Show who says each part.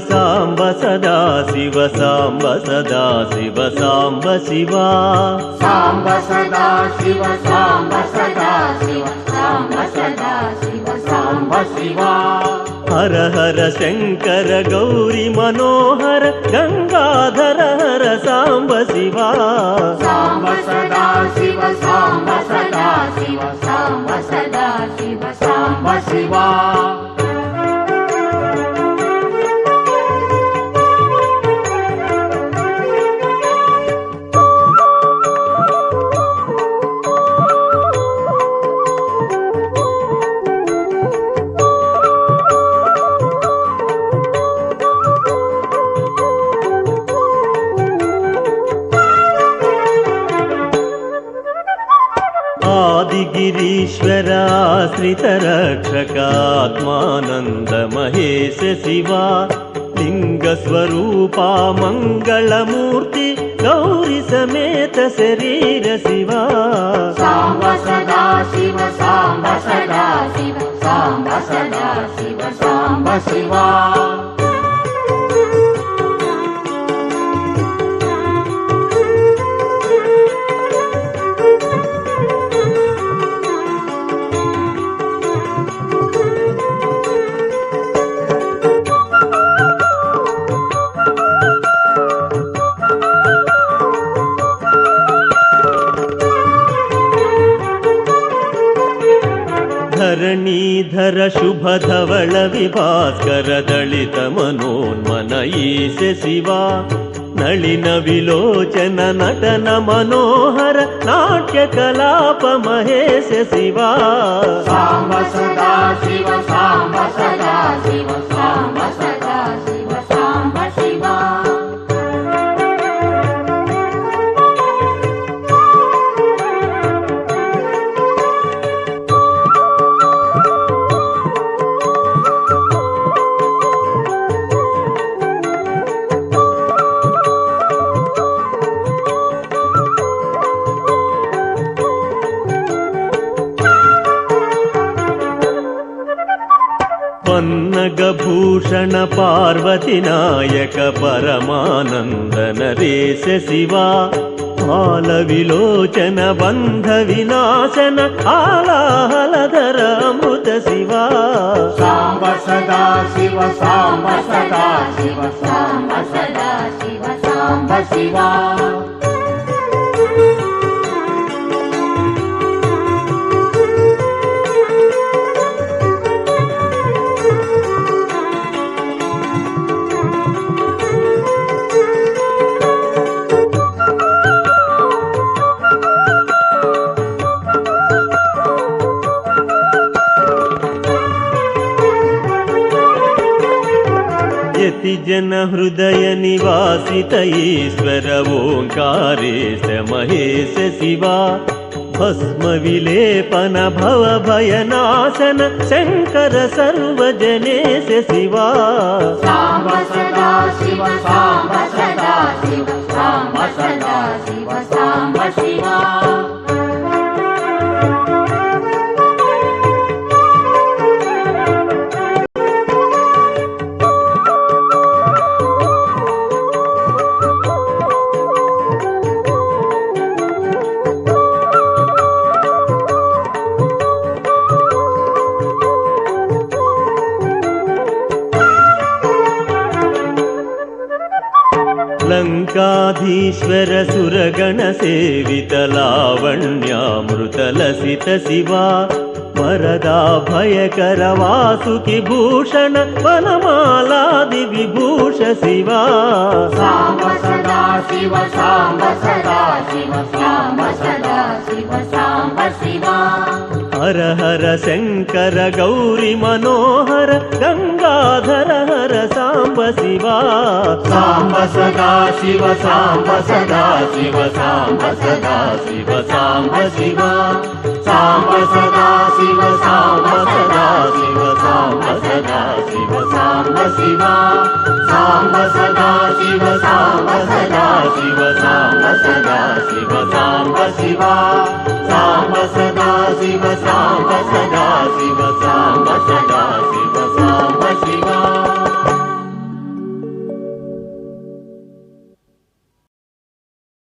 Speaker 1: సాంబ సదా శివ సాంబ సదా శివ సాంబ శివ
Speaker 2: సాంబ సదా శివ సాంబ సదా శివ సాంబ సదా శివ సాంబ శివ
Speaker 1: హర హర శంకర గౌరీ మనోహర గంగాధర హర సాంబ శివ
Speaker 2: సాంబ సదా శివ సాంబ సదా శివ సాంబ సదా శివ సాంబ శివ
Speaker 1: गिरीश्वराश्रित रक्षकात्मानन्द महेश शिवा लिंगस्वरूपा मंगलमूर्ति गौरी समेत शरीर शिवा
Speaker 2: सांब सदा शिव सांब सदा शिव सांब सदा शिव सांब शिवा
Speaker 1: धरणीधर शुभ धवल विभास्कर दलित मनोन्मन ईश शिवा नलिन विलोचन नटन मनोहर नाट्य कलाप महेश शिवा
Speaker 2: सांब सदा शिव सांब सदा शिव सांब सदा शिव सांब शिवा
Speaker 1: पन्नगभूषण पार्वती नायक परमानंद नरेश शिवा बाल विलोचन बंध विनाशन आलाहलधर अमृत शिवा
Speaker 2: सांब सदा शिव सांब सदा शिव सांब सदा शिव सांब शिवा
Speaker 1: जन हृदय निवासित ईश्वर ओंकारेश महेश शिवा भस्म विलेपन भव भयनाशन शंकर सर्वजनेश शिवा
Speaker 2: सांब सदा शिव सांब सदा शिव सांब सदा शिव सांब शिवा
Speaker 1: लंकाधीश्वर सुरगण सेवित लावण्यामृत लसित शिवा वरदा भयकर वासुकी भूषण वनमालादि विभूष शिवा
Speaker 2: सांब सदा शिव सांब सदा शिव सांब सदा शिव सांब शिवा
Speaker 1: हर हर शंकर गौरी मनोहर गंगाधर हर सांब शिवा
Speaker 2: सांब सदा शिव सांब सदा शिव सांब सदा शिव सांब शिवा सांब सदा शिव सांब सदा शिव सांब सदा शिव सांब शिवा सांब सदा शिव सांब